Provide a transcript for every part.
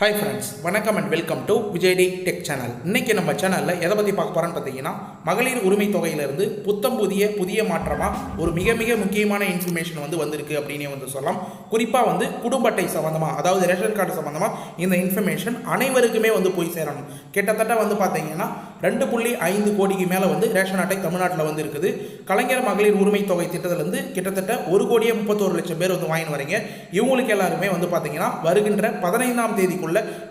Hi friends, வணக்கம் and welcome to விஜய்டி tech channel. இன்றைக்கி நம்ம சேனலில் எதை பற்றி பார்க்க போகிறோன்னு பார்த்தீங்கன்னா, மகளிர் உரிமை தொகையிலிருந்து புதிய மாற்றமாக ஒரு மிக முக்கியமான இன்ஃபர்மேஷன் வந்திருக்கு அப்படின்னே சொல்லலாம். குறிப்பாக குடும்ப அட்டை சம்மந்தமாக, அதாவது ரேஷன் கார்டு சம்மந்தமாக இந்த இன்ஃபர்மேஷன் அனைவருக்குமே போய் சேரணும். கிட்டத்தட்ட பார்த்தீங்கன்னா 2.5 கோடிக்கு மேலே ரேஷன் அட்டை தமிழ்நாட்டில் இருக்குது. கலைஞர் மகளிர் உரிமை தொகை திட்டத்திலிருந்து கிட்டத்தட்ட 1,31,00,000 பேர் வாங்கின்னு வரீங்க. இவங்களுக்கு எல்லாருமே பார்த்தீங்கன்னா வருகின்ற 15ஆம் தேதிக்குள்ள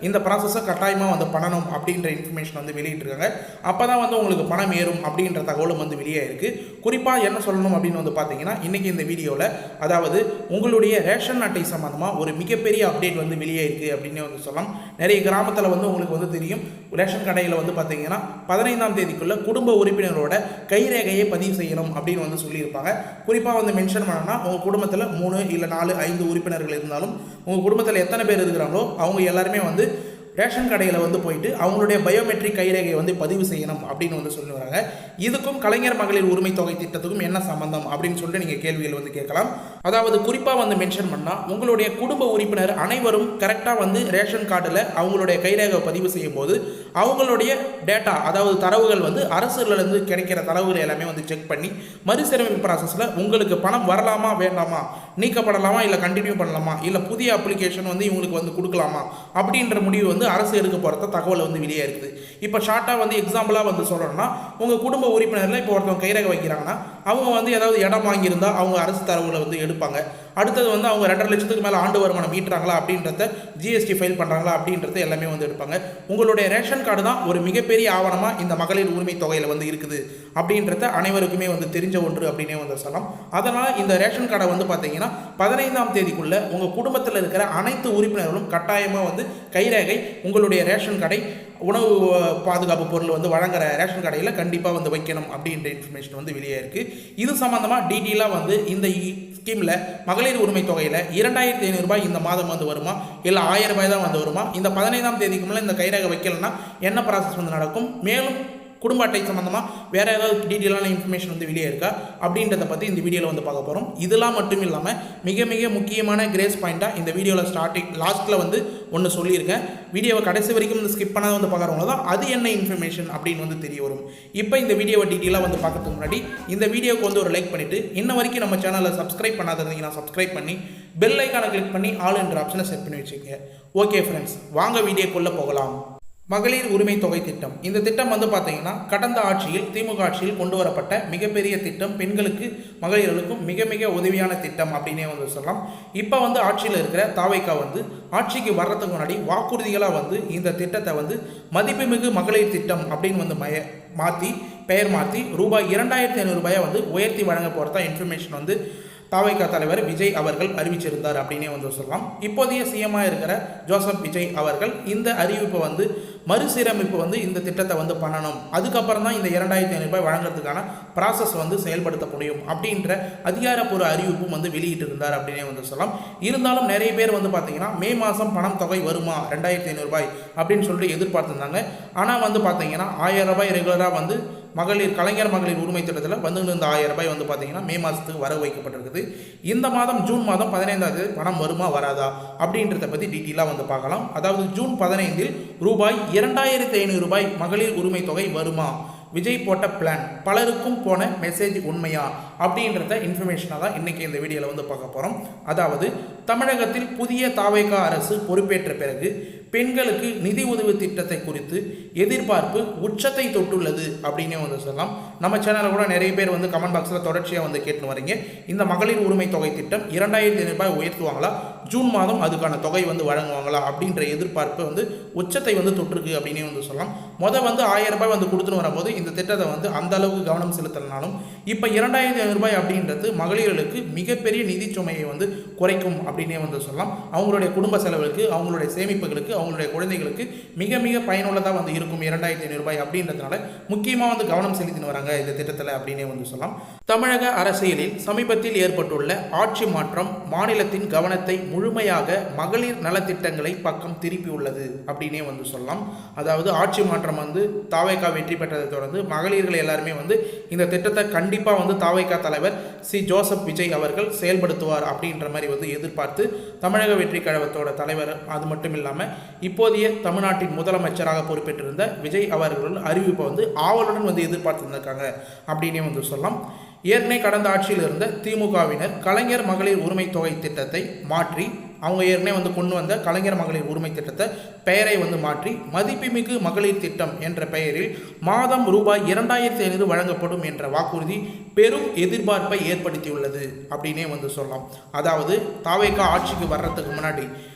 இந்த ப்ராசஸை கட்டாயமாக பண்ணணும் அப்படின்ற இன்ஃபர்மேஷன் வெளியிட்டிருக்காங்க. அப்போ தான் உங்களுக்கு பணம் ஏறும் அப்படின்ற தகவலும் வெளியே இருக்குது. குறிப்பாக என்ன சொல்லணும் அப்படின்னு பார்த்தீங்கன்னா, இன்றைக்கி இந்த வீடியோவில் அதாவது உங்களுடைய ரேஷன் அட்டை சம்மந்தமாக ஒரு மிகப்பெரிய அப்டேட் வெளியே இருக்குது அப்படின்னு சொல்லலாம். நிறைய கிராமத்தில் உங்களுக்கு தெரியும், ரேஷன் கடையில் பார்த்தீங்கன்னா 15ஆம் தேதிக்குள்ளே குடும்ப உறுப்பினரோட கைரேகையை பதிவு செய்யணும் அப்படின்னு சொல்லியிருப்பாங்க. குறிப்பாக மென்ஷன் பண்ணோன்னா, உங்கள் குடும்பத்தில் 3 இல்லை 4 5 உறுப்பினர்கள் இருந்தாலும் உங்கள் குடும்பத்தில் எத்தனை பேர் இருக்கிறாங்களோ அவங்க எல்லாருமே ரேஷன் கடையில் போயிட்டு அவங்களுடைய பயோமெட்ரிக் கைரேகையை பதிவு செய்யணும் அப்படின்னு சொல்லி வராங்க. இதுக்கும் கலைஞர் மகளிர் உரிமை தொகை திட்டத்துக்கும் என்ன சம்பந்தம் அப்படின்னு சொல்லிட்டு நீங்கள் கேள்விகள் கேட்கலாம். அதாவது குறிப்பாக மென்ஷன் பண்ணால், உங்களுடைய குடும்ப உறுப்பினர் அனைவரும் கரெக்டாக ரேஷன் கார்டில் அவங்களுடைய கைரேகை பதிவு செய்யும் போது அவங்களுடைய டேட்டா, அதாவது தரவுகள் அரசுலேருந்து கிடைக்கிற தரவுகள் எல்லாமே செக் பண்ணி மறுசீரமைப்பு ப்ராசஸில் உங்களுக்கு பணம் வரலாமா வேண்டாமா, நீக்கப்படலாமா இல்லை கண்டினியூ பண்ணலாமா, இல்லை புதிய அப்ளிகேஷன் இவங்களுக்கு கொடுக்கலாமா அப்படின்ற முடிவு அரசு எடுக்க போகிறத தகவல் வெளியே இருக்குது. இப்போ ஷார்ட்டாக எக்ஸாம்பிளாக சொல்லணும்னா, உங்கள் குடும்ப உறுப்பினரில் இப்போ ஒருத்தவங்க கைரேகை வைக்கிறாங்கன்னா அவங்க ஏதாவது இடம் வாங்கியிருந்தால் அவங்க அரசு தரவுகளை எடுப்பாங்க. அடுத்தது அவங்க 2.5 லட்சத்துக்கு மேலே ஆண்டு வருமானம் ஈட்டுறாங்களா அப்படின்றத, ஜிஎஸ்டி ஃபைல் பண்ணுறாங்களா அப்படின்றத எல்லாமே எடுப்பாங்க. உங்களுடைய ரேஷன் கார்டு தான் ஒரு மிகப்பெரிய ஆவணமாக இந்த மகளிர் உரிமை தொகையில் இருக்குது அப்படின்றத அனைவருக்குமே தெரிஞ்ச ஒன்று அப்படின்னே சொல்லலாம். அதனால் இந்த ரேஷன் கார்டை பார்த்தீங்கன்னா 15ஆம் தேதிக்குள்ளே உங்கள் குடும்பத்தில் இருக்கிற அனைத்து உறுப்பினர்களும் கட்டாயமாக கைரேகை உங்களுடைய ரேஷன் கடை உணவு பாதுகாப்பு பொருள் வழங்குற ரேஷன் கடையில் கண்டிப்பாக வைக்கணும் அப்படின்ற இன்ஃபர்மேஷன் வெளியே இருக்குது. இது சம்மந்தமாக டீட்டெயிலாக இந்த ஸ்கீமில் மகளிர் உரிமை தொகையில் 2,500 ரூபாய் இந்த மாதம் வருமா, இல்லை 1000 ரூபாய் தான் வருமா, இந்த 15ஆம் தேதிக்கு மேலே இந்த கைரேகை வைக்கலன்னா என்ன ப்ராசஸ் நடக்கும், மேலும் குடும்ப அட்டை சம்மந்தமாக வேறு ஏதாவது டீட்டெயிலான இன்ஃபர்மேஷன் வெளியே இருக்கா அப்படின்றத பற்றி இந்த வீடியோவில் பார்க்க போகிறோம். இதெல்லாம் மட்டும் இல்லாமல் மிக முக்கியமான கிரேஸ் பாயிண்ட்டாக இந்த வீடியோவில் லாஸ்ட்டில் ஒன்று சொல்லியிருக்கேன். வீடியோவை கடைசி வரைக்கும் ஸ்கிப் பண்ணாத பார்க்குறவங்க தான் அது என்ன இன்ஃபர்மேஷன் அப்படின்னு தெரிய வரும். இப்போ இந்த வீடியோவை டீட்டெயிலாக பார்க்கறதுக்கு முன்னாடி இந்த வீடியோவுக்கு ஒரு லைக் பண்ணிவிட்டு, இன்ன வரைக்கும் நம்ம சேனலை சப்ஸ்கிரைப் பண்ணாத இருந்தீங்கன்னா சப்ஸ்கிரைப் பண்ணி பெல் ஐக்கானை கிளிக் பண்ணி ஆல் என்ற ஆப்ஷனை செட் பண்ணி வச்சுக்கோங்க. ஓகே ஃப்ரெண்ட்ஸ், வாங்க வீடியோக்குள்ளே போகலாம். மகளிர் உரிமை தொகை திட்டம். இந்த திட்டம் பார்த்தீங்கன்னா கடந்த ஆட்சியில், திமுக ஆட்சியில் கொண்டு வரப்பட்ட மிகப்பெரிய திட்டம். பெண்களுக்கு மகளிர்களுக்கும் மிக உதவியான திட்டம் அப்படின்னே சொல்லலாம். இப்போ ஆட்சியில் இருக்கிற தாவைக்கா ஆட்சிக்கு வர்றதுக்கு முன்னாடி வாக்குறுதிகளாக இந்த திட்டத்தை மதிப்புமிகு மகளிர் திட்டம் அப்படின்னு பெயர் மாற்றி ரூபாய் 2,500 ரூபாயை உயர்த்தி வழங்க போகிறதா இன்ஃபர்மேஷன் தாவைக்கா தலைவர் விஜய் அவர்கள் அறிவிச்சிருந்தார் அப்படின்னே சொல்லலாம். இப்போதைய சிஎம்மாக இருக்கிற ஜோசப் விஜய் அவர்கள் இந்த அறிவிப்பை மறுசீரமைப்பு இந்த திட்டத்தை பண்ணணும், அதுக்கப்புறம் தான் இந்த 2,500 ரூபாய் வழங்குறதுக்கான ப்ராசஸ் செயல்படுத்த முடியும் அப்படின்ற அதிகாரப்பூர்வ அறிவிப்பும் வெளியிட்டிருந்தார் அப்படின்னே சொல்லலாம். இருந்தாலும் நிறைய பேர் பார்த்தீங்கன்னா மே மாதம் பணம் தொகை வருமா 2,500 ரூபாய் அப்படின்னு சொல்லிட்டு எதிர்பார்த்துருந்தாங்க. ஆனால் பார்த்தீங்கன்னா 1000 ரூபாய் ரெகுலராக கலைஞர் மகளிர் உரிமை திட்டத்தில் இந்த 1000 ரூபாய் பார்த்தீங்கன்னா மே மாதத்துக்கு வர வைக்கப்பட்டிருக்குது. இந்த மாதம் ஜூன் மாதம் 15ஆம் தேதி பணம் வருமா வராதா அப்படின்றத பற்றி டீட்டெயிலாக பார்க்கலாம். அதாவது ஜூன் 15இல் ரூபாய் 2,500 ரூபாய் மகளிர் உரிமை தொகை வருமா, விஜய் போட்ட பிளான், பலருக்கும் போன மெசேஜ் உண்மையா அப்படின்றத இன்ஃபர்மேஷனாக தான் இன்றைக்கி இந்த வீடியோவில் பார்க்க போகிறோம். அதாவது தமிழகத்தில் புதிய தாவைக்கா அரசு பொறுப்பேற்ற பிறகு பெண்களுக்கு நிதி உதவி திட்டத்தை குறித்து எதிர்பார்ப்பு உச்சத்தை தொட்டுள்ளது அப்படின்னே சொல்லலாம். நம்ம சேனலில் கூட நிறைய பேர் கமெண்ட் பாக்ஸில் தொடர்ச்சியாக கேட்டுன்னு வரீங்க. இந்த மகளிர் உரிமை தொகை திட்டம் 2,500 ரூபாய் உயர்த்துவாங்களா, ஜூன் மாதம் அதுக்கான தொகை வழங்குவாங்களா அப்படின்ற எதிர்பார்ப்பு உச்சத்தை தொற்றுருக்கு அப்படின்னே சொல்லலாம். 1000 ரூபாய் கொடுத்துன்னு வரும்போது இந்த திட்டத்தை அந்த அளவுக்கு கவனம் செலுத்தலனாலும் இப்போ 2,500 ரூபாய் அப்படின்றது மகளிர்களுக்கு மிகப்பெரிய நிதி சுமையை குறைக்கும் அப்படின்னே சொல்லலாம். அவங்களுடைய குடும்ப செலவுகளுக்கு, அவங்களுடைய சேமிப்புகளுக்கு, அவங்களுடைய குழந்தைகளுக்கு மிக பயனுள்ளதாக இருக்கும் 2,500 ரூபாய் அப்படின்றதுனால முக்கியமாக கவனம் செலுத்தின்னு வராங்க இந்த திட்டத்தில் அப்படின்னே சொல்லலாம். தமிழக அரசியலில் சமீபத்தில் ஏற்பட்டுள்ள ஆட்சி மாற்றம் மாநிலத்தின் கவனத்தை முழுமையாக மகளிர் நலத்திட்டங்களை பக்கம் திருப்பியுள்ளது அப்படின்னே வந்து சொல்லலாம். அதாவது ஆட்சி மாற்றம் வந்து தாவேகா வெற்றி பெற்றதை தொடர்ந்து மகளிர்கள் எல்லாருமே வந்து இந்த திட்டத்தை கண்டிப்பாக வந்து தாவேகா தலைவர் ஜோசப் விஜய் அவர்கள் செயல்படுத்துவார் அப்படின்ற மாதிரி வந்து எதிர்பார்த்து தமிழக வெற்றி கழகத்தோட தலைவர் அது மட்டும் இல்லாமல் இப்போதைய தமிழ்நாட்டின் முதலமைச்சராக பொறுப்பேற்றிருந்த விஜய் அவர்கள் அறிவிப்பை வந்து ஆவலுடன் வந்து எதிர்பார்த்துருந்திருக்காங்க அப்படின்னே வந்து சொல்லலாம். ஏற்கனவே கடந்த ஆட்சியில் இருந்த திமுகவினர் கலைஞர் மகளிர் உரிமை தொகை திட்டத்தை மாற்றி அவங்க ஏற்கனவே வந்து கொண்டு வந்த கலைஞர் மகளிர் உரிமை திட்டத்தை பெயரை வந்து மாற்றி மதிப்புமிகு மகளிர் திட்டம் என்ற பெயரில் மாதம் ரூபாய் 2500 வழங்கப்படும் என்ற வாக்குறுதி பெரும் எதிர்பார்ப்பை ஏற்படுத்தியுள்ளது அப்படின்னே வந்து சொல்லலாம். அதாவது தாவேகா ஆட்சிக்கு வர்றதுக்கு முன்னாடி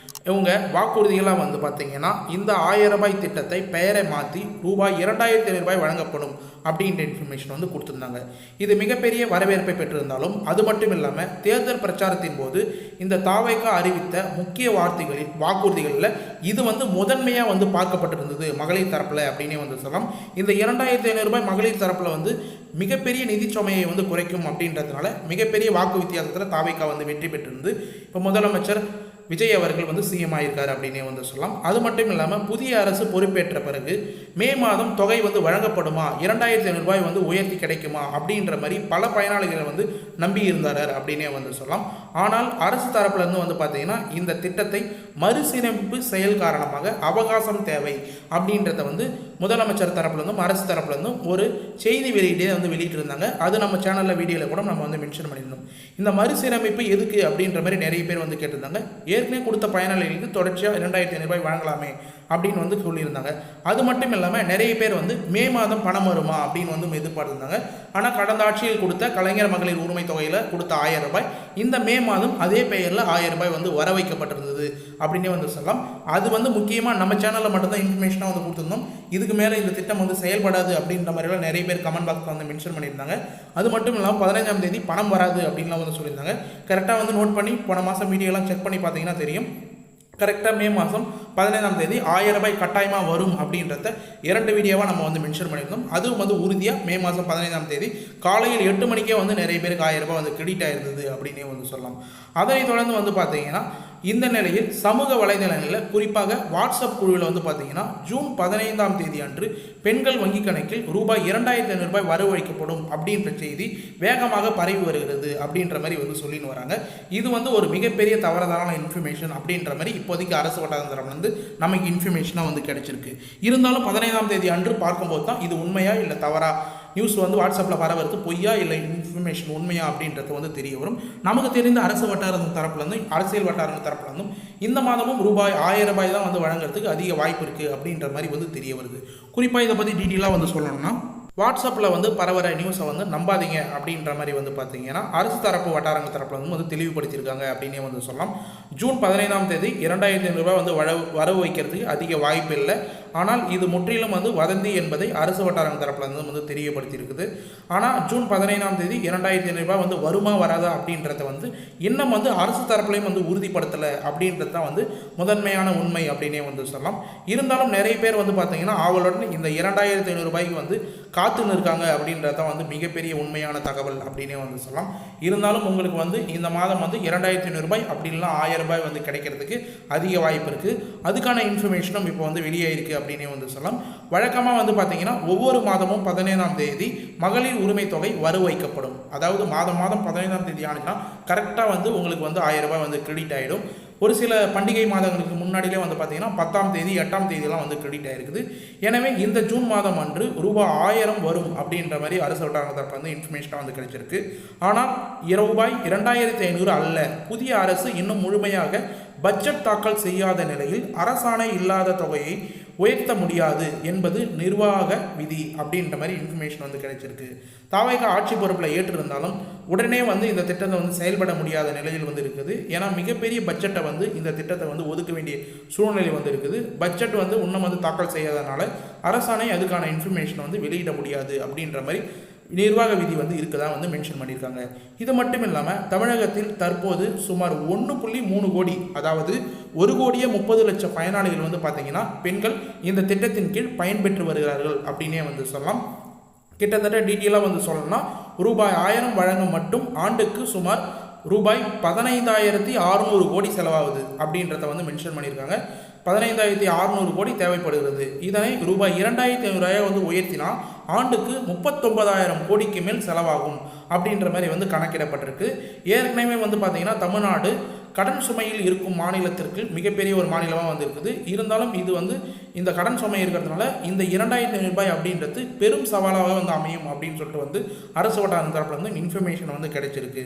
இவங்க வாக்குறுதிகளாக வந்து பார்த்திங்கன்னா இந்த 1000 ரூபாய் திட்டத்தை பெயரை மாற்றி ரூபாய் 2500 வழங்கப்படும் அப்படின்ற இன்ஃபர்மேஷன் வந்து கொடுத்துருந்தாங்க. இது மிகப்பெரிய வரவேற்பை பெற்றிருந்தாலும் அது மட்டும் இல்லாமல் தேர்தல் பிரச்சாரத்தின் போது இந்த தாவேகா அறிவித்த முக்கிய வாக்குறுதிகளில் இது வந்து முதன்மையாக வந்து பார்க்கப்பட்டிருந்தது மகளிர் தரப்பில் அப்படின்னே வந்து சொல்லலாம். இந்த 2500 மகளிர் தரப்பில் வந்து மிகப்பெரிய நிதி சுமையை வந்து குறைக்கும் அப்படின்றதுனால மிகப்பெரிய வாக்கு வித்தியாசத்தில் தாவேகா வந்து வெற்றி பெற்றிருந்து இப்போ முதலமைச்சர் விஜய் அவர்கள் வந்து சிஎம் ஆகியிருக்காரு அப்படின்னே வந்து சொல்லலாம். அது மட்டும் இல்லாமல் புதிய அரசு பொறுப்பேற்ற பிறகு மே மாதம் தொகை வந்து வழங்கப்படுமா, 2500 வந்து உயர்த்தி கிடைக்குமா அப்படின்ற மாதிரி பல பயனாளிகளை வந்து நம்பி இருந்தார் அப்படின்னே வந்து சொல்லலாம். ஆனால் அரசு தரப்புலேருந்து வந்து பார்த்தீங்கன்னா இந்த திட்டத்தை மறுசீரமைப்பு செயல் காரணமாக அவகாசம் தேவை அப்படின்றத வந்து முதலமைச்சர் தரப்புலேருந்தும் அரசு தரப்புலேருந்தும் ஒரு செய்தி வெளியீட்டே வந்து வெளியிட்டிருந்தாங்க. அது நம்ம சேனலில் வீடியோவில் கூட நம்ம வந்து மென்ஷன் பண்ணியிருந்தோம். இந்த மறுசீரமைப்பு எதுக்கு அப்படின்ற மாதிரி நிறைய பேர் வந்து கேட்டிருந்தாங்க. ஏற்கனவே கொடுத்த பயனாளிகளுக்கு தொடர்ச்சியாக 2500 வழங்கலாமே அப்படின்னு வந்து சொல்லியிருந்தாங்க. அது மட்டும் இல்லாமல் நிறைய பேர் வந்து மே மாதம் பணம் வருமா அப்படின்னு வந்து எதிர்பார்த்துருந்தாங்க. ஆனால் கடந்த ஆட்சியில் கொடுத்த கலைஞர் மகளிர் உரிமை தொகையில் கொடுத்த 1000 ரூபாய் இந்த மே மாதம் அதே பெயரில் 1000 ரூபாய் வந்து வர வைக்கப்பட்டிருந்தது அப்படின்னே வந்து சொல்லலாம். அது வந்து முக்கியமாக நம்ம சேனலில் மட்டும்தான் இன்ஃபர்மேஷனாக வந்து கொடுத்துருந்தோம். இதுக்கு மேலே இந்த திட்டம் வந்து செயல்படாது அப்படின்ற மாதிரிலாம் நிறைய பேர் கமெண்ட் பாக்ஸில் வந்து மென்ஷன் பண்ணியிருந்தாங்க. அது மட்டும் இல்லாமல் 15ஆம் தேதி பணம் வராது அப்படின்லாம் வந்து சொல்லியிருந்தாங்க. கரெக்டாக வந்து நோட் பண்ணி போன மாதம் வீடியோலாம் செக் பண்ணி பார்த்தீங்கன்னா தெரியும். கரெக்டாக மே மாதம் 15ஆம் தேதி 1000 ரூபாய் கட்டாயமாக வரும் அப்படின்றத 2 வீடியோவாக நம்ம வந்து மென்ஷன் பண்ணியிருந்தோம். அதுவும் வந்து உறுதியாக மே மாதம் 15ஆம் தேதி காலையில் 8 மணிக்கே வந்து நிறைய பேருக்கு 1000 ரூபாய் வந்து கிரெடிட் ஆயிருந்தது அப்படின்னே வந்து சொல்லலாம். அதனைத் தொடர்ந்து வந்து பார்த்தீங்கன்னா இந்த நிலையில் சமூக வலைதளங்களில் குறிப்பாக வாட்ஸ்அப் குழுவில் வந்து பார்த்தீங்கன்னா ஜூன் 15ஆம் தேதி அன்று பெண்கள் வங்கி கணக்கில் ரூபாய் 2500 வரவழைக்கப்படும் அப்படின்ற செய்தி வேகமாக பரவி வருகிறது அப்படின்ற மாதிரி வந்து சொல்லின்னு வராங்க. இது வந்து ஒரு மிகப்பெரிய தவறான இன்ஃபர்மேஷன் அப்படின்ற மாதிரி இப்போதைக்கு அரசு வட்டாரம் வந்து நமக்கு இன்ஃபர்மேஷனாக வந்து கிடைச்சிருக்கு. இருந்தாலும் 15ஆம் தேதி அன்று பார்க்கும்போது தான் இது உண்மையா இல்லை தவறா நியூஸ் வந்து வாட்ஸ்அப்பில் பரவுறது பொய்யா இல்லை இன்ஃபர்மேஷன் உண்மையா அப்படின்றது வந்து தெரிய வரும். நமக்கு தெரிந்த அரசு வட்டாரம் தரப்புலேருந்து அரசியல் வட்டாரம் தரப்புலேருந்தும் இந்த மாதமும் ரூபாய் 1000 ரூபாய் தான் வந்து வழங்குறதுக்கு அதிக வாய்ப்பு இருக்குது அப்படின்ற மாதிரி வந்து தெரிய வருது. குறிப்பாக இதை பற்றி டீட்டெயிலாக வந்து சொல்லணும்னா வாட்ஸ்அப்பில் வந்து பரவற நியூஸை வந்து நம்பாதீங்க அப்படின்ற மாதிரி வந்து பார்த்தீங்கன்னா அரசு தரப்பு வட்டாரங்கள் தரப்பில் வந்து தெளிவுபடுத்தியிருக்காங்க அப்படின்னே வந்து சொல்லலாம். ஜூன் 15ஆம் தேதி 2500 வந்து வரவு வைக்கிறதுக்கு அதிக வாய்ப்பு இல்லை. ஆனால் இது முற்றிலும் வந்து வதந்தி என்பதை அரசு வட்டாரங்கள் தரப்பில் வந்து தெரியப்படுத்தியிருக்குது. ஆனால் ஜூன் 15ஆம் தேதி 2500 வந்து வருமா வராதா அப்படின்றத வந்து இன்னும் வந்து அரசு தரப்புலையும் வந்து உறுதிப்படுத்தலை அப்படின்றது தான் வந்து முதன்மையான உண்மை அப்படின்னே வந்து சொல்லலாம். இருந்தாலும் நிறைய பேர் வந்து பார்த்தீங்கன்னா ஆவலுடன் இந்த 2500 வந்து காத்துன்னு இருக்காங்க அப்படின்றத வந்து மிகப்பெரிய உண்மையான தகவல் அப்படின்னே வந்து சொல்லலாம். இருந்தாலும் உங்களுக்கு வந்து இந்த மாதம் வந்து 2500 அப்படின்லாம் 1000 ரூபாய் வந்து கிடைக்கிறதுக்கு அதிக வாய்ப்பு இருக்குது. அதுக்கான இன்ஃபர்மேஷனும் இப்போ வந்து வெளியாயிருக்கு அப்படின்னே வந்து சொல்லலாம். வழக்கமாக வந்து பார்த்தீங்கன்னா ஒவ்வொரு மாதமும் 15ஆம் தேதி மகளிர் உரிமை தொகை வைக்கப்படும். அதாவது மாதம் 15ஆம் தேதி ஆனிச்சுன்னா கரெக்டாக வந்து உங்களுக்கு வந்து 1000 ரூபாய் வந்து கிரெடிட் ஆகிடும். ஒரு சில பண்டிகை மாதங்களுக்கு முன்னாடியே வந்து பார்த்தீங்கன்னா 10ஆம் தேதி 8ஆம் தேதியெல்லாம் வந்து கிரெடிட் ஆகிருக்குது. எனவே இந்த ஜூன் மாதம் அன்று ரூபாய் 1000 வரும் அப்படின்ற மாதிரி அரசு வட்டாரத்தில் வந்து இன்ஃபர்மேஷனாக வந்து கிடைச்சிருக்கு. ஆனால் ரூபாய் 2500 அல்ல. புதிய அரசு இன்னும் முழுமையாக பட்ஜெட் தாக்கல் செய்யாத நிலையில் அரசாணை இல்லாத தொகையை உயர்த்த முடியாது என்பது நிர்வாக விதி அப்படின்ற மாதிரி இன்ஃபர்மேஷன் வந்து கிடைச்சிருக்கு. தாவேகா ஆட்சி பொறுப்பில் ஏற்றிருந்தாலும் உடனே வந்து இந்த திட்டத்தை வந்து செயல்பட முடியாத நிலையில் வந்து இருக்குது. ஏன்னா மிகப்பெரிய பட்ஜெட்டை வந்து இந்த திட்டத்தை வந்து ஒதுக்க வேண்டிய சூழ்நிலை வந்து இருக்குது. பட்ஜெட் வந்து இன்னும் வந்து தாக்கல் செய்யாதனால அரசாணை அதுக்கான இன்ஃபர்மேஷனை வந்து வெளியிட முடியாது அப்படின்ற மாதிரி நிர்வாக விதி வந்து இருக்கதா வந்து மென்ஷன் பண்ணியிருக்காங்க. இது மட்டும் இல்லாமல் தமிழகத்தில் தற்போது சுமார் 1.3 கோடி அதாவது 1,30,00,000 பயனாளிகள் வந்து பார்த்தீங்கன்னா பெண்கள் இந்த திட்டத்தின் கீழ் பயன்பெற்று வருகிறார்கள் அப்படின்னே வந்து சொல்லலாம். கிட்டத்தட்ட டீட்டெயிலாக வந்து சொல்லணும்னா ரூபாய் 1000 வழங்க மட்டும் ஆண்டுக்கு சுமார் ரூபாய் 15,600 கோடி செலவாகுது அப்படின்றத வந்து மென்ஷன் பண்ணியிருக்காங்க. 15,600 கோடி தேவைப்படுகிறது. இதனை ரூபாய் 2,500 வந்து உயர்த்தினா ஆண்டுக்கு 39,000 கோடிக்கு மேல் செலவாகும் அப்படின்ற மாதிரி வந்து கணக்கிடப்பட்டிருக்கு. ஏற்கனவே வந்து பார்த்திங்கன்னா தமிழ்நாடு கடன் சுமையில் இருக்கும் மாநிலத்திற்கு மிகப்பெரிய ஒரு மாநிலமாக வந்து இருக்குது. இருந்தாலும் இது வந்து இந்த கடன் சுமை இருக்கிறதுனால இந்த 2,500 ரூபாய் அப்படின்றது பெரும் சவாலாக வந்து அமையும் அப்படின்னு சொல்லிட்டு வந்து அரசு வட்டார தரப்புல வந்து இன்ஃபர்மேஷன் வந்து கிடைச்சிருக்கு.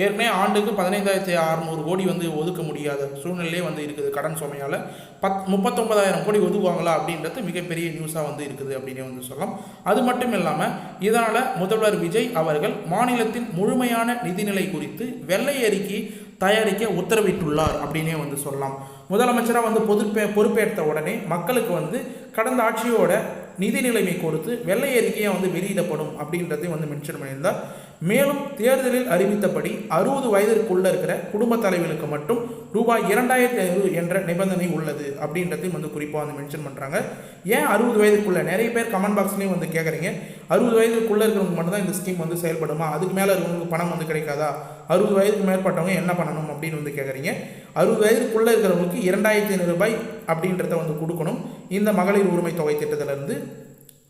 ஏற்கனவே ஆண்டுக்கு 15,600 கோடி வந்து ஒதுக்க முடியாத சூழ்நிலையே வந்து இருக்குது. கடன் சுமையால் 39,000 கோடி ஒதுக்குவாங்களா அப்படின்றது மிகப்பெரிய நியூஸாக வந்து இருக்குது அப்படின்னு வந்து சொல்லலாம். அது மட்டும் இல்லாமல் இதனால் முதல்வர் விஜய் அவர்கள் மாநிலத்தின் முழுமையான நிதிநிலை குறித்து வெள்ளை அறிக்கை தயாரிக்க உத்தரவிட்டுள்ளார் அப்படின்னே வந்து சொல்லலாம். முதலமைச்சராக வந்து பொறுப்பேற்ற உடனே மக்களுக்கு வந்து கடந்த ஆட்சியோட நிதி நிலைமை குறித்து வெள்ளை அறிக்கையை வந்து வெளியிடப்படும் அப்படின்றதையும் வந்து மென்ஷன் பண்ணியிருந்தார். மேலும் தேர்தலில் அறிவித்தபடி 60 வயதிற்குள்ள இருக்கிற குடும்ப தலைவர்களுக்கு மட்டும் ரூபாய் 2,500 என்ற நிபந்தனை உள்ளது அப்படின்றதையும் வந்து குறிப்பாக வந்து மென்ஷன் பண்ணுறாங்க. ஏன் 60 வயதுக்குள்ள? நிறைய பேர் கமெண்ட் பாக்ஸ்லேயும் வந்து கேட்குறீங்க, 60 வயதுக்குள்ளே இருக்கிறவங்க மட்டும்தான் இந்த ஸ்கீம் வந்து செயல்படுமா, அதுக்கு மேலே இருக்கிறவங்களுக்கு பணம் வந்து கிடைக்காதா, 60 வயதுக்கு மேற்பட்டவங்க என்ன பண்ணணும் அப்படின்னு வந்து கேட்குறீங்க. 60 வயதுக்குள்ளே இருக்கிறவங்களுக்கு 2,500 ரூபாய் அப்படின்றத வந்து கொடுக்கணும் இந்த மகளிர் உரிமை தொகை திட்டத்திலிருந்து.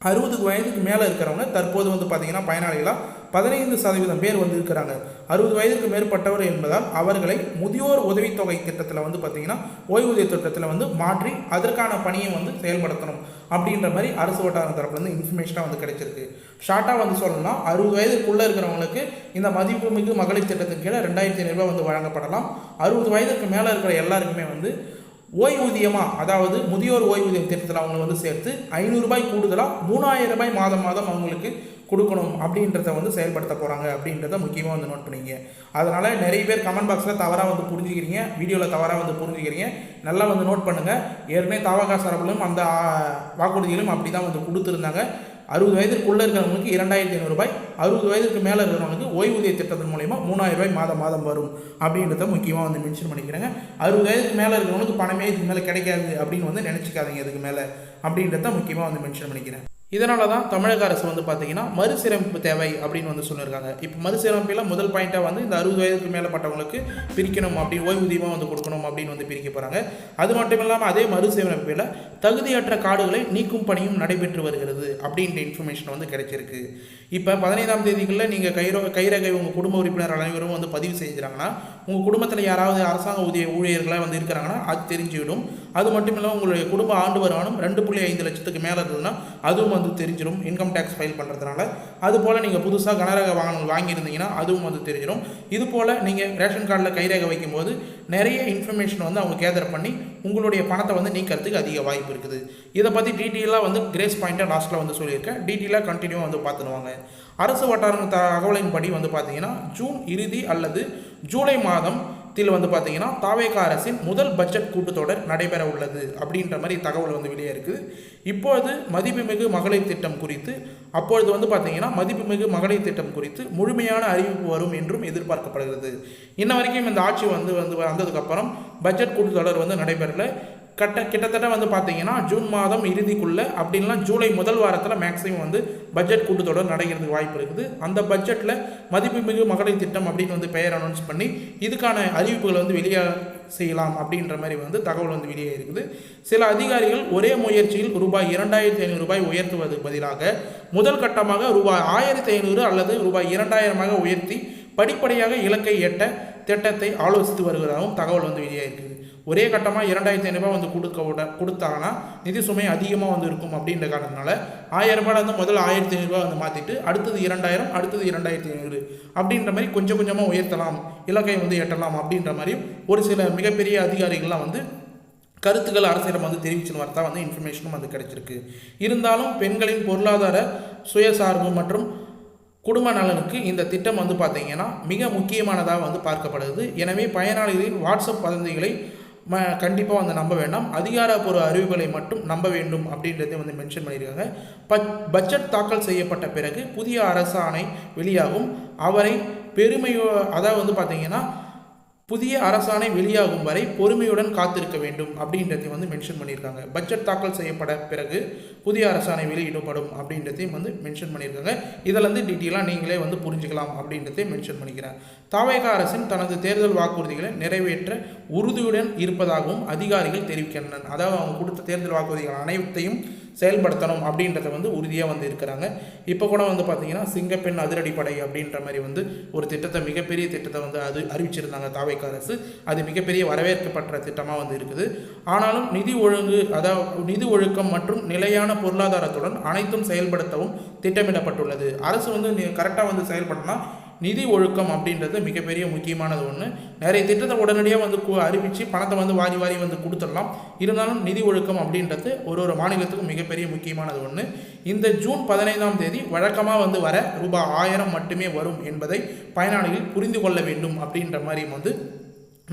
60 வயதுக்கு மேலே இருக்கிறவங்க தற்போது வந்து பார்த்திங்கன்னா பயனாளிகளாக 15% பேர் வந்து இருக்கிறாங்க. 60 வயதுக்கு மேற்பட்டவர் என்பதால் அவர்களை முதியோர் உதவித்தொகை திட்டத்தில் வந்து பார்த்திங்கன்னா ஓய்வூதிய திட்டத்தில் வந்து மாற்றி அதற்கான பணியை வந்து செயல்படுத்தணும் அப்படின்ற மாதிரி அரசு வட்டார தரப்புலேருந்து இன்ஃபர்மேஷனாக வந்து கிடைச்சிருக்கு. ஷார்ட்டாக வந்து சொல்லணும்னா 60 வயதுக்குள்ளே இருக்கிறவங்களுக்கு இந்த மதிப்புமிகு மகளிர் திட்டத்தின் கீழே 2,500 ரூபாய் வந்து வழங்கப்படலாம். 60 வயதுக்கு மேலே இருக்கிற எல்லாருக்குமே வந்து ஓய்வூதியமாக, அதாவது முதியோர் ஓய்வூதியம் திட்டத்தில் அவங்களை வந்து சேர்த்து 500 ரூபாய் கூடுதலாக 3,000 ரூபாய் மாதம் அவங்களுக்கு கொடுக்கணும் அப்படின்றத வந்து செயல்படுத்த போகிறாங்க அப்படின்றத முக்கியமாக வந்து நோட் பண்ணிங்க. அதனால் நிறைய பேர் கமெண்ட் பாக்ஸில் தவறாக வந்து புரிஞ்சுக்கிறீங்க, வீடியோவில் தவறாக வந்து புரிஞ்சுக்கிறீங்க. நல்லா வந்து நோட் பண்ணுங்கள். ஏற்கனவே தவகா சார்பிலும் அந்த வாக்குறுதிகளும் அப்படி தான் வந்து கொடுத்துருந்தாங்க. 60 வயதுக்குள்ளே இருக்கிறவங்களுக்கு 2,500 ரூபாய், 60 வயதுக்கு மேலே இருக்கிறவங்களுக்கு ஓய்வூதிய திட்டத்தின் மூலயமா 3,000 ரூபாய் மாதம் வரும் அப்படின்றத முக்கியமாக வந்து மென்ஷன் பண்ணிக்கிறேங்க. 60 வயதுக்கு மேலே இருக்கிறவங்களுக்கு பணமே இதுக்கு மேலே கிடைக்காது அப்படின்னு வந்து நினச்சிக்காதீங்க இதுக்கு மேலே அப்படின்றத முக்கியமாக வந்து மென்ஷன் பண்ணிக்கிறேன். இதனால தான் தமிழக அரசு வந்து பார்த்திங்கன்னா மறுசீரமைப்பு தேவை அப்படின்னு வந்து சொல்லியிருக்காங்க. இப்போ மறுசீரமைப்பில் முதல் பாயிண்ட்டாக வந்து இந்த 60 வயதுக்கு மேலப்பட்டவங்களுக்கு பிரிக்கணும் அப்படின்னு ஓய்வூதியமாக வந்து கொடுக்கணும் அப்படின்னு வந்து பிரிக்க போகிறாங்க. அது மட்டும் இல்லாமல் அதே மறுசீரமைப்பில் தகுதியற்ற கார்டுகளை நீக்கும் பணியும் நடைபெற்று வருகிறது அப்படின்ற இன்ஃபர்மேஷன் வந்து கிடைச்சிருக்கு. இப்போ 15ஆம் தேதிக்குள்ளே நீங்கள் கைரேகை உங்கள் குடும்ப உறுப்பினர் அனைவரும் வந்து பதிவு செஞ்சுறாங்கன்னா உங்கள் குடும்பத்தில் யாராவது அரசாங்க ஊழியர்களாக வந்து இருக்கிறாங்கன்னா அது தெரிஞ்சுவிடும். அது மட்டும் இல்லாமல் உங்களுடைய குடும்ப ஆண்டு வருமானம் 2.5 லட்சத்துக்கு மேலே இருந்ததுன்னா அதுவும் வந்து தெரிஞ்சிடும் இன்கம் டேக்ஸ் ஃபைல் பண்ணுறதுனால. அதுபோல் நீங்கள் புதுசாக கனரக வாகனங்கள் வாங்கியிருந்தீங்கன்னா அதுவும் வந்து தெரிஞ்சிடும். இது போல் நீங்கள் ரேஷன் கார்டில் கைரேகை வைக்கும்போது நிறைய இன்ஃபர்மேஷன் வந்து அவங்க கேதர் பண்ணி உங்களுடைய பணத்தை வந்து நீக்கிறதுக்கு அதிக வாய்ப்பு இருக்குது. இதை பற்றி டீட்டெயிலாக வந்து கிரேஸ் பாயிண்ட்டாக லாஸ்ட்டில் வந்து சொல்லியிருக்கேன். டீட்டெயிலாக கண்டினியூவாக வந்து பார்த்துடுவாங்க. அரசு வட்டார தகவலின்படி வந்து பார்த்தீங்கன்னா ஜூன் இறுதி அல்லது ஜூலை மாதத்தில் வந்து பார்த்தீங்கன்னா தாவேகா அரசின் முதல் பட்ஜெட் கூட்டத்தொடர் நடைபெற உள்ளது அப்படின்ற மாதிரி தகவல் வந்து வெளியே இருக்குது. இப்பொழுது மதிப்புமிகு மகளிர் திட்டம் குறித்து அப்பொழுது வந்து பார்த்தீங்கன்னா மதிப்புமிகு மகளிர் திட்டம் குறித்து முழுமையான அறிவிப்பு வரும் என்றும் எதிர்பார்க்கப்படுகிறது. இன்ன வரைக்கும் இந்த ஆட்சி வந்ததுக்கப்புறம் பட்ஜெட் கூட்டத்தொடர் வந்து நடைபெறல. கிட்டத்தட்ட வந்து பார்த்தீங்கன்னா ஜூன் மாதம் இறுதிக்குள்ளே அப்படின்லாம் ஜூலை முதல் வாரத்தில் மேக்ஸிமம் வந்து பட்ஜெட் கூட்டத்தொடர் நடக்கிறதுக்கு வாய்ப்பு இருக்குது. அந்த பட்ஜெட்டில் மதிப்புமிகு மகளிர் திட்டம் அப்படின்னு வந்து பெயர் அனௌன்ஸ் பண்ணி இதுக்கான அறிவிப்புகளை வந்து வெளியே செய்யலாம் அப்படின்ற மாதிரி வந்து தகவல் வந்து வெளியே இருக்குது. சில அதிகாரிகள் ஒரே முயற்சியில் ரூபாய் 2,500 ரூபாய் உயர்த்துவதற்கு பதிலாக முதல் கட்டமாக ரூபாய் 1,500 அல்லது ரூபாய் 2,000 உயர்த்தி படிப்படியாக இலக்கை எட்ட திட்டத்தை ஆலோசித்து வருவதாகவும் தகவல் வந்து வெளியே இருக்குது. ஒரே கட்டமாக 2,500 ரூபாய் வந்து கொடுத்தாங்கன்னா நிதி சுமை அதிகமாக வந்து இருக்கும் அப்படின்ற காரணத்தினால 1,000 ரூபாய் வந்து முதல்ல 1,500 ரூபாய் வந்து மாற்றிட்டு அடுத்தது 2,000 அடுத்தது 2,500 அப்படின்ற மாதிரி கொஞ்சம் கொஞ்சமாக உயர்த்தலாம், இலக்கை வந்து எட்டலாம் அப்படின்ற மாதிரி ஒரு சில மிகப்பெரிய அதிகாரிகள்லாம் வந்து கருத்துக்கள் அரசிடம் வந்து தெரிவிச்சுன்னு வரதான் வந்து இன்ஃபர்மேஷனும் வந்து கிடைச்சிருக்கு. இருந்தாலும் பெண்களின் பொருளாதார சுயசார்பு மற்றும் குடும்ப நலனுக்கு இந்த திட்டம் வந்து பார்த்திங்கன்னா மிக முக்கியமானதாக வந்து பார்க்கப்படுது. எனவே பயனாளிகளின் வாட்ஸ்அப் வதந்திகளை கண்டிப்பாக வந்து நம்ப வேண்டாம், அதிகாரப்பூர்வ அறிவுகளை மட்டும் நம்ப வேண்டும் அப்படின்றத வந்து மென்ஷன் பண்ணியிருக்காங்க. பட்ஜெட் தாக்கல் செய்யப்பட்ட பிறகு புதிய அரசாணை வெளியாகும். அவரை அதாவது வந்து பார்த்திங்கன்னா புதிய அரசாணை வெளியாகும் வரை பொறுமையுடன் காத்திருக்க வேண்டும் அப்படின்றதையும் வந்து மென்ஷன் பண்ணியிருக்காங்க. பட்ஜெட் தாக்கல் செய்யப்பட பிறகு புதிய அரசாணை வெளியிடப்படும் அப்படின்றதையும் வந்து மென்ஷன் பண்ணியிருக்காங்க. இதில் வந்து டீட்டெயிலாக நீங்களே வந்து புரிஞ்சுக்கலாம் அப்படின்றதையும் மென்ஷன் பண்ணிக்கிறேன். தாவேகா அரசின் தனது தேர்தல் வாக்குறுதிகளை நிறைவேற்ற உறுதியுடன் இருப்பதாகவும் அதிகாரிகள் தெரிவிக்கின்றனர். அதாவது அவங்க கொடுத்த தேர்தல் வாக்குறுதிகள் அனைத்தையும் செயல்படுத்தணும் அப்படின்றத வந்து உறுதியாக வந்து இருக்கிறாங்க. இப்போ கூட வந்து பார்த்திங்கன்னா சிங்கப்பெண் அதிரடிப்படை அப்படின்ற மாதிரி வந்து ஒரு திட்டத்தை, மிகப்பெரிய திட்டத்தை வந்து அறிவிச்சிருந்தாங்க தாவேகா அரசு. அது மிகப்பெரிய வரவேற்கப்பட்ட திட்டமாக வந்து இருக்குது. ஆனாலும் நிதி ஒழுக்கம் மற்றும் நிலையான பொருளாதாரத்துடன் அனைத்தும் செயல்படுத்தவும் திட்டமிடப்பட்டுள்ளது. அரசு வந்து கரெக்டாக வந்து செயல்படணும்னா நிதி ஒழுக்கம் அப்படின்றது மிகப்பெரிய முக்கியமானது ஒன்று. நிறைய திட்டத்தை உடனடியாக வந்து அறிவித்து பணத்தை வந்து வாரி வந்து கொடுத்துடலாம். இருந்தாலும் நிதி ஒழுக்கம் அப்படின்றது ஒரு மாநிலத்துக்கும் மிகப்பெரிய முக்கியமானது ஒன்று. இந்த ஜூன் 15ஆம் தேதி வழக்கமாக வந்து வர ரூபாய் 1000 மட்டுமே வரும் என்பதை பயனாளிகள் புரிந்து கொள்ள வேண்டும் அப்படின்ற மாதிரி வந்து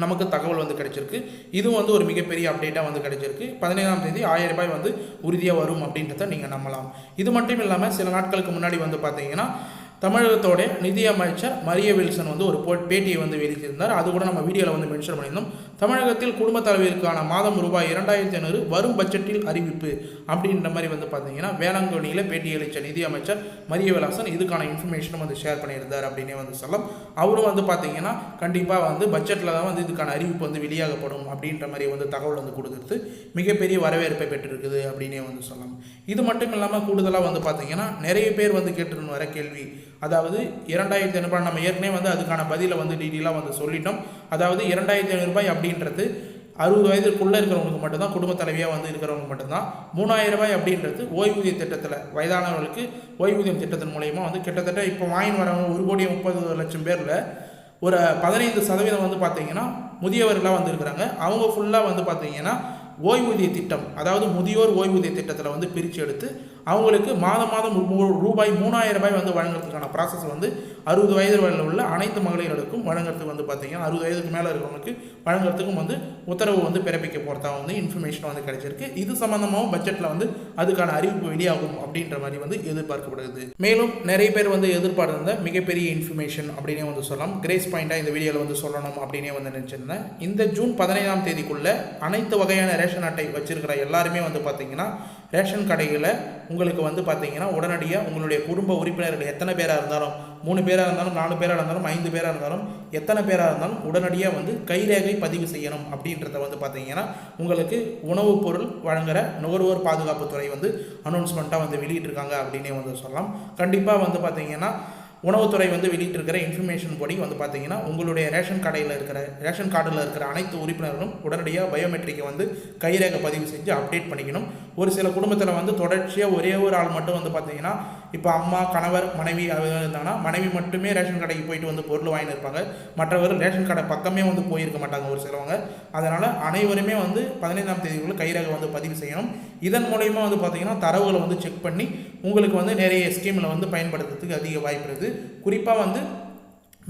நமக்கு தகவல் வந்து கிடைச்சிருக்கு. இதுவும் வந்து ஒரு மிகப்பெரிய அப்டேட்டாக வந்து கிடைச்சிருக்கு. 15ஆம் தேதி 1000 ரூபாய் வந்து உறுதியாக வரும் அப்படின்றத நீங்கள் நம்பலாம். இது மட்டும் இல்லாமல் சில நாட்களுக்கு முன்னாடி வந்து பார்த்தீங்கன்னா தமிழகத்தோட நிதியமைச்சர் மரிய வில்சன் வந்து ஒரு பேட்டியை வந்து வெளியிட்டிருந்தார். அது கூட நம்ம வீடியோவில் வந்து மென்ஷன் பண்ணியிருந்தோம். தமிழகத்தில் குடும்ப தலைவிற்கான மாதம் ரூபாய் 2500 வரும் பட்ஜெட்டில் அறிவிப்பு அப்படின்ற மாதிரி வந்து பார்த்தீங்கன்னா வேளாங்கண்ணியில் பேட்டி அளித்த நிதியமைச்சர் மரிய விலாசன் இதுக்கான இன்ஃபர்மேஷனும் வந்து ஷேர் பண்ணியிருந்தார் அப்படின்னே வந்து சொல்லலாம். அவரும் வந்து பார்த்தீங்கன்னா கண்டிப்பாக வந்து பட்ஜெட்டில் தான் வந்து இதுக்கான அறிவிப்பு வந்து வெளியாகப்படும் அப்படின்ற மாதிரி வந்து தகவல் வந்து கொடுக்குறது மிகப்பெரிய வரவேற்பை பெற்றிருக்குது அப்படின்னே வந்து சொல்லலாம். இது மட்டும் இல்லாமல் கூடுதலாக வந்து பார்த்தீங்கன்னா நிறைய பேர் வந்து கேட்டுன்னு வர கேள்வி, அதாவது 2500 ரூபாய் நம்ம ஏற்கனவே வந்து அதுக்கான பதிலை வந்து டீட்டெயிலாக வந்து சொல்லிட்டோம். அதாவது 2500 ரூபாய் அப்படின்றது 60 வயதுக்குள்ளே இருக்கிறவங்களுக்கு மட்டும்தான், குடும்ப தலைவியாக வந்து இருக்கிறவங்க மட்டும்தான். 3000 ரூபாய் அப்படின்றது ஓய்வூதிய திட்டத்தில் வயதானவர்களுக்கு ஓய்வூதியம் திட்டத்தின் மூலயமா வந்து கிட்டத்தட்ட இப்போ வாங்கி வரவங்க 1,30,00,000 பேரில் ஒரு 15% வந்து பார்த்தீங்கன்னா முதியவர்களாக வந்து இருக்கிறாங்க. அவங்க ஃபுல்லாக வந்து பார்த்தீங்கன்னா ஓய்வூதிய திட்டம், அதாவது முதியோர் ஓய்வூதிய திட்டத்தில் வந்து பிரித்து எடுத்து அவங்களுக்கு மாதம் ரூபாய் 3000 ரூபாய் வந்து வழங்குறதுக்கான ப்ராசஸ் வந்து 60 வயது வரையில் உள்ள அனைத்து மகளிர்களுக்கும் வழங்குறதுக்கு வந்து பார்த்தீங்கன்னா 60 வயதுக்கு மேலே இருக்கிறவங்களுக்கு வழங்குறதுக்கும் வந்து உத்தரவு வந்து பிறப்பிக்க போகிறதா வந்து இன்ஃபர்மேஷன் வந்து கிடைச்சிருக்கு. இது சம்மந்தமாகவும் பட்ஜெட்டில் வந்து அதுக்கான அறிவிப்பு வெளியாகும் அப்படின்ற மாதிரி வந்து எதிர்பார்க்கப்படுது. மேலும் நிறைய பேர் வந்து எதிர்பார்த்த மிகப்பெரிய இன்ஃபர்மேஷன் அப்படின்னே வந்து சொல்லலாம். கிரேஸ் பாயிண்டாக இந்த வீடியோவில் வந்து சொல்லணும் அப்படின்னே வந்து நினச்சிருந்தேன். இந்த ஜூன் 15ஆம் தேதிக்குள்ளே அனைத்து வகையான ரேஷன் அட்டை வச்சிருக்கிற எல்லாருமே வந்து பார்த்தீங்கன்னா ரேஷன் கடையில் உங்களுக்கு வந்து பார்த்தீங்கன்னா உடனடியாக உங்களுடைய குடும்ப உறுப்பினர்கள் எத்தனை பேராக இருந்தாலும், 3 பேராக இருந்தாலும், 4 பேராக இருந்தாலும், 5 பேராக இருந்தாலும், எத்தனை பேராக இருந்தாலும் உடனடியாக வந்து கைரேகை பதிவு செய்யணும் அப்படின்றத வந்து பார்த்தீங்கன்னா உங்களுக்கு உணவுப் பொருள் வழங்குகிற நுகர்வோர் பாதுகாப்புத்துறை வந்து அனௌன்ஸ்மெண்ட்டாக வந்து வெளியிட்டிருக்காங்க அப்படின்னே வந்து சொல்லலாம். கண்டிப்பாக வந்து பார்த்தீங்கன்னா உணவுத்துறை வந்து வெளியிட்டிருக்கிற இன்ஃபர்மேஷன் படி வந்து பார்த்தீங்கன்னா உங்களுடைய ரேஷன் கார்டில் இருக்கிற அனைத்து உறுப்பினர்களும் உடனடியாக பயோமெட்ரிக்கை வந்து கைரேகை பதிவு செஞ்சு அப்டேட் பண்ணிக்கணும். ஒரு சில குடும்பத்தில் வந்து தொடர்ச்சியாக ஒரே ஒரு ஆள் மட்டும் வந்து பார்த்தீங்கன்னா இப்போ அம்மா, கணவர், மனைவி இருந்தாங்கன்னா மனைவி மட்டுமே ரேஷன் கடைக்கு போயிட்டு வந்து பொருள் வாங்கிட்டு இருப்பாங்க. மற்றவர்கள் ரேஷன் கடை பக்கமே வந்து போயிருக்க மாட்டாங்க ஒரு சிலவங்க. அதனால் அனைவருமே வந்து 15ஆம் தேதிக்குள்ள கைரேகை வந்து பதிவு செய்யணும். இதன் மூலயமா வந்து பார்த்தீங்கன்னா தரவுகளை வந்து செக் பண்ணி உங்களுக்கு வந்து நிறைய ஸ்கீமில் வந்து பயன்படுத்துறதுக்கு அதிக வாய்ப்பு இருக்குது. குறிப்பாக வந்து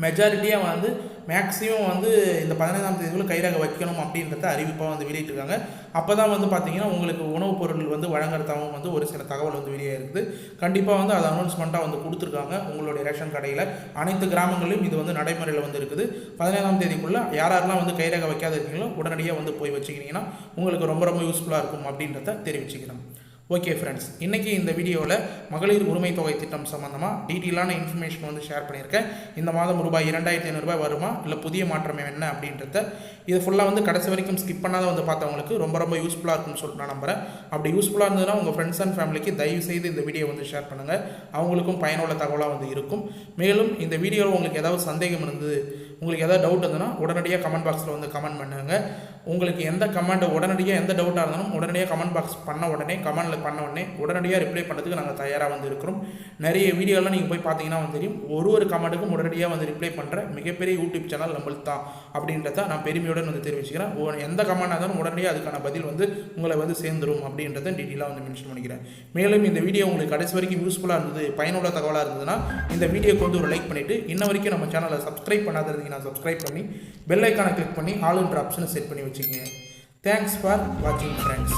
மெஜாரிட்டியாக வந்து மேக்ஸிமம் வந்து இந்த 15ஆம் தேதிக்குள்ள கைரேகை வைக்கணும் அப்படின்றத அறிவிப்பாக வந்து வெளியிட்டிருக்காங்க. அப்போ தான் வந்து பார்த்தீங்கன்னா உங்களுக்கு உணவுப் பொருள் வந்து வழங்குறதாகவும் வந்து ஒரு சில தகவல் வந்து வெளியே இருக்குது. கண்டிப்பாக வந்து அது அனௌன்ஸ்மெண்ட்டாக வந்து கொடுத்துருக்காங்க. உங்களுடைய ரேஷன் கடையில் அனைத்து கிராமங்களிலும் இது வந்து நடைமுறையில் வந்து இருக்குது. 15ஆம் தேதிக்குள்ளே யாரெல்லாம் வந்து கைரேகை வைக்காத இருக்கீங்களோ உடனடியாக வந்து போய் வச்சுக்கிட்டிங்கன்னா உங்களுக்கு ரொம்ப யூஸ்ஃபுல்லாக இருக்கும் அப்படின்றத தெரிவிச்சுக்கிறேன். ஓகே ஃப்ரெண்ட்ஸ், இன்றைக்கி இந்த வீடியோவில் மகளிர் உரிமை தொகை திட்டம் சம்மந்தமாக டீட்டெயிலான இன்ஃபர்மேஷன் வந்து ஷேர் பண்ணியிருக்கேன். இந்த மாதம் ரூபாய் 2500 ரூபாய் வருமா இல்லை புதிய மாற்றம் என்ன அப்படின்றத இது ஃபுல்லாக வந்து கடைசி வரைக்கும் ஸ்கிப் பண்ணாத வந்து பார்த்தவங்களுக்கு ரொம்ப யூஸ்ஃபுல்லாக இருக்கும்னு சொல்லிட்டு நான் நம்புகிறேன். அப்படி யூஸ்ஃபுல்லாக இருந்ததுன்னா உங்கள் ஃப்ரெண்ட்ஸ் அண்ட் ஃபேமிலிக்கு தயவு செய்து இந்த வீடியோ வந்து ஷேர் பண்ணுங்கள். அவங்களுக்கும் பயனுள்ள தகவலாக வந்து இருக்கும். மேலும் இந்த வீடியோவில் உங்களுக்கு ஏதாவது சந்தேகம் இருந்தது, உங்களுக்கு ஏதாவது டவுட் இருந்ததுன்னா உடனடியாக கமெண்ட் பாக்ஸில் வந்து கமெண்ட் பண்ணுங்கள். உங்களுக்கு எந்த கமெண்ட் உடனடியாக எந்த டவுட்டாக இருந்தாலும் உடனடியாக கமெண்ட் பாக்ஸ் பண்ண உடனே கமெண்டில் பண்ண உடனே உடனடியாக ரிப்ளை பண்ணுறதுக்கு நாங்கள் தயாராக வந்து இருக்கிறோம். நிறைய வீடியோலாம் நீங்கள் போய் பார்த்தீங்கன்னா வந்து தெரியும். ஒரு கமெண்ட்டுக்கும் உடனடியாக வந்து ரிப்ளை பண்ணுற மிகப்பெரிய யூடியூப் சேனல் நம்மளுக்கு தான் அப்படின்றத நான் பெருமையுடன் வந்து தெரிவிச்சுக்கிறேன். எந்த கமெண்டாக இருந்தாலும் உடனடியாக அதுக்கான பதில் வந்து உங்களை வந்து சேர்ந்துடும் அப்படின்றத டீட்டெயிலாக வந்து மென்ஷன் பண்ணிக்கிறேன். மேலும் இந்த வீடியோ உங்களுக்கு கடைசி வரைக்கும் யூஸ்ஃபுல்லாக இருந்தது, பயனுள்ள தகவலாக இருந்ததுன்னா இந்த வீடியோக்கு வந்து ஒரு லைக் பண்ணிவிட்டு இன்ன வரைக்கும் நம்ம சேனலை சப்ஸ்கிரைப் பண்ணாததுக்கு நான் சப்ஸ்கிரைப் பண்ணி பெல் ஐக்கானை கிளிக் பண்ணி ஆல் என்ற ஆப்ஷனை செட் பண்ணி வச்சுக்கோங்க. தேங்க்ஸ் ஃபார் வாட்சிங் ஃப்ரெண்ட்ஸ்.